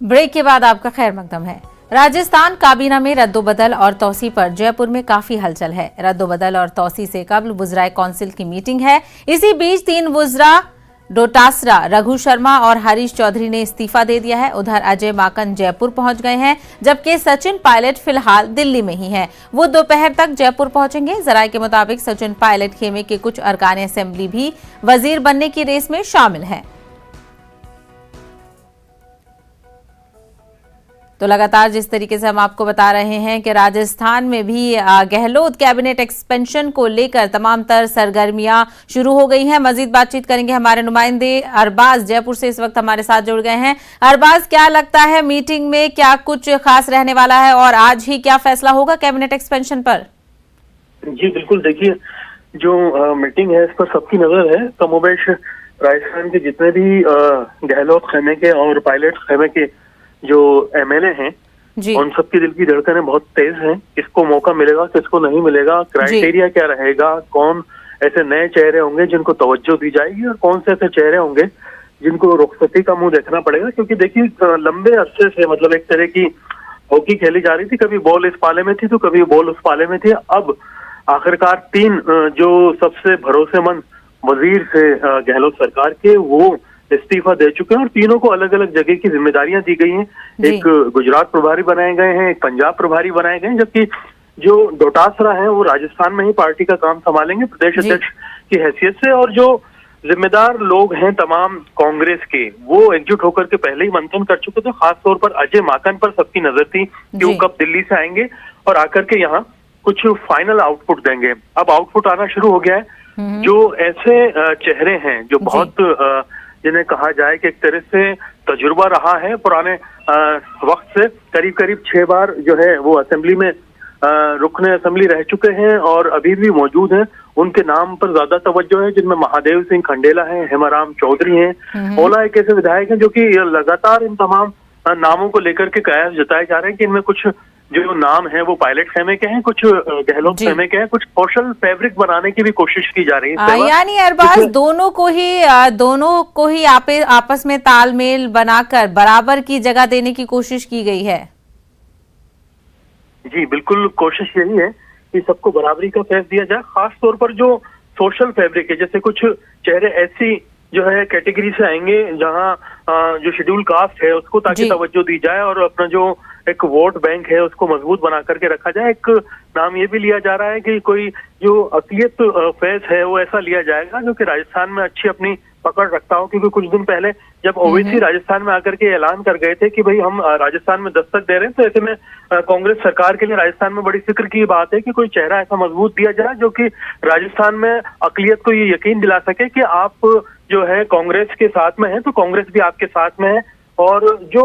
Break के बाद आपका खैर मकदम है। राजस्थान काबीना में रद्दोबदल और तौसी पर जयपुर में काफी हलचल है। रद्दोबदल और तौसी से कबल वुज़राए कौंसिल की मीटिंग है। इसी बीच 3 वुज़रा डोटासरा, रघु शर्मा और हरीश चौधरी ने इस्तीफा दे दिया है। उधर अजय माकन जयपुर पहुंच गए हैं, जबकि सचिन पायलट फिलहाल दिल्ली में ही हैं। वो दोपहर तक जयपुर पहुंचेंगे। जराये के मुताबिक सचिन पायलट खेमे के कुछ अरकान असेंबली भी वजीर बनने की रेस में शामिल हैं। तो लगातार जिस तरीके से हम आपको बता रहे हैं कि राजस्थान में भी गहलोत कैबिनेट एक्सपेंशन को लेकर तमाम तर सरगर्मियां शुरू हो गई हैं। मजीद बातचीत करेंगे हमारे नुमाइंदे अरबाज जयपुर से इस वक्त हमारे साथ जुड़ गए हैं। अरबाज, क्या लगता है मीटिंग में क्या कुछ खास रहने वाला है और आज ही क्या फैसला होगा कैबिनेट एक्सपेंशन पर? जी बिल्कुल, देखिए जो मीटिंग है इस पर सबकी नजर है। कमोबेश राजस्थान के जितने भी गहलोत खेमे के और पायलट खेमे के जो एमएलए हैं उन सबकी दिल की धड़कनें बहुत तेज हैं। किसको मौका मिलेगा, किसको नहीं मिलेगा, क्राइटेरिया क्या रहेगा, कौन ऐसे नए चेहरे होंगे जिनको तवज्जो दी जाएगी और कौन से ऐसे चेहरे होंगे जिनको रुखसती का मुंह देखना पड़ेगा। क्योंकि देखिए लंबे अरसे से मतलब एक तरह की हॉकी खेली जा रही थी, कभी बॉल इस पाले में थी तो कभी बॉल उस पाले में थी। अब आखिरकार 3 जो सबसे भरोसेमंद वजीर थे गहलोत सरकार के, वो इस्तीफा दे चुके हैं और तीनों को अलग अलग जगह की जिम्मेदारियां दी गई हैं। एक गुजरात प्रभारी बनाए गए हैं, एक पंजाब प्रभारी बनाए गए हैं, जबकि जो डोटासरा है वो राजस्थान में ही पार्टी का काम संभालेंगे प्रदेश अध्यक्ष की हैसियत से। और जो जिम्मेदार लोग हैं तमाम कांग्रेस के, वो एकजुट होकर के पहले ही मंथन कर चुके थे। खासतौर पर अजय माकन पर सबकी नजर थी कि वो कब दिल्ली से आएंगे और आकर के यहाँ कुछ फाइनल आउटपुट देंगे। अब आउटपुट आना शुरू हो गया है। जो ऐसे चेहरे हैं जो बहुत जिन्हें कहा जाए कि एक तरह से तजुर्बा रहा है पुराने वक्त से, करीब करीब 6 बार जो है वो असेंबली में रुकने असेंबली रह चुके हैं और अभी भी मौजूद हैं। उनके नाम पर ज्यादा तवज्जो है, जिनमें महादेव सिंह खंडेला है, हेमाराम चौधरी हैं, ओला एक ऐसे विधायक हैं जो कि लगातार इन तमाम नामों को लेकर के कयास जताए जा रहे हैं कि इनमें कुछ जो नाम है वो पायलट खेमे के हैं, कुछ गहलोत खेमे के हैं, कुछ सोशल फैब्रिक बनाने की भी कोशिश की जा रही है। यानी अरबाज दोनों को ही आपस में तालमेल बनाकर बराबर की जगह देने की कोशिश की गई है। जी बिल्कुल, कोशिश यही है कि सबको बराबरी का फैस दिया जाए। खास तौर पर जो सोशल फैब्रिक है, जैसे कुछ चेहरे ऐसी जो है कैटेगरी से आएंगे जहां जो शेड्यूल कास्ट है उसको ताकि तवज्जो दी जाए और अपना जो एक वोट बैंक है उसको मजबूत बना करके रखा जाए। एक नाम ये भी लिया जा रहा है कि कोई जो अक़लियत फैज है वो ऐसा लिया जाएगा जो कि राजस्थान में अच्छी अपनी पकड़ रखता हो। क्योंकि कुछ दिन पहले जब ओवैसी राजस्थान में आकर के ऐलान कर गए थे कि भाई हम राजस्थान में दस्तक दे रहे हैं, तो ऐसे में कांग्रेस सरकार के लिए राजस्थान में बड़ी फिक्र की बात है कि कोई चेहरा ऐसा मजबूत दिया जाए जो कि राजस्थान में अक़लियत को ये यकीन दिला सके कि आप जो है कांग्रेस के साथ में है तो कांग्रेस भी आपके साथ में है। और जो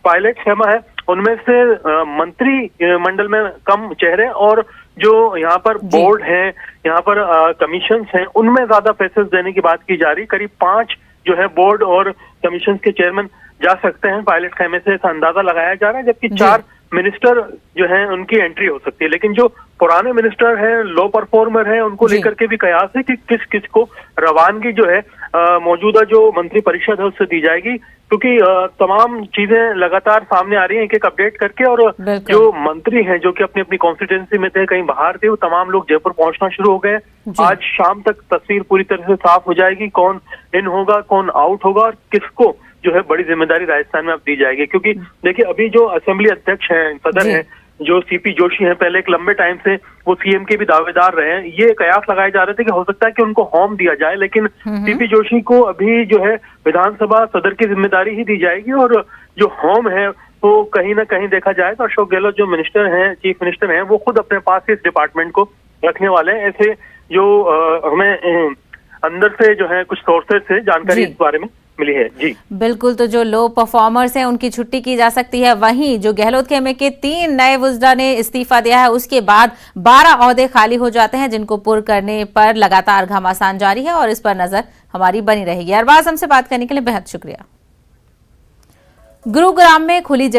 पायलट खेमा है उनमें से मंत्री मंडल में कम चेहरे और जो यहाँ पर बोर्ड है, यहाँ पर कमीशंस हैं, उनमें ज्यादा फैसेस देने की बात की जा रही। करीब 5 जो है बोर्ड और कमीशन के चेयरमैन जा सकते हैं पायलट खेमे से, ऐसा अंदाजा लगाया जा रहा है। जबकि 4 मिनिस्टर जो हैं उनकी एंट्री हो सकती है। लेकिन जो पुराने मिनिस्टर हैं, लो परफॉर्मर हैं, उनको लेकर के भी कयास है कि किस किस को रवानगी जो है मौजूदा जो मंत्री परिषद है उससे दी जाएगी। क्योंकि तमाम चीजें लगातार सामने आ रही हैं एक एक अपडेट करके, और जो मंत्री हैं जो कि अपनी अपनी कॉन्स्टिट्यूंसी में थे, कहीं बाहर थे, वो तमाम लोग जयपुर पहुंचना शुरू हो गए। आज शाम तक तस्वीर पूरी तरह से साफ हो जाएगी, कौन इन होगा, कौन आउट होगा और किसको जो है बड़ी जिम्मेदारी राजस्थान में अब दी जाएगी। क्योंकि देखिए अभी जो असेंबली अध्यक्ष हैं, सदर हैं, जो सीपी जोशी हैं, पहले एक लंबे टाइम से वो सीएम के भी दावेदार रहे हैं। ये कयास लगाए जा रहे थे कि हो सकता है कि उनको होम दिया जाए, लेकिन सीपी जोशी को अभी जो है विधानसभा सदर की जिम्मेदारी ही दी जाएगी। और जो होम है वो कहीं ना कहीं देखा जाए तो अशोक गहलोत जो मिनिस्टर हैं, चीफ मिनिस्टर हैं, वो खुद अपने पास इस डिपार्टमेंट को रखने वाले हैं। ऐसे जो हमें अंदर से जो है कुछ सोर्सेज से जानकारी इस बारे में मिली है। जी बिल्कुल, तो जो लो परफॉर्मर्स हैं उनकी छुट्टी की जा सकती है। वहीं जो गहलोत खेमे के 3 नए वुज़रा ने इस्तीफा दिया है, उसके बाद 12 ओहदे खाली हो जाते हैं, जिनको पुर करने पर लगातार घमासान जारी है और इस पर नजर हमारी बनी रहेगी। अरबाज, हमसे बात करने के लिए बेहद शुक्रिया। गुरुग्राम में खुली जगह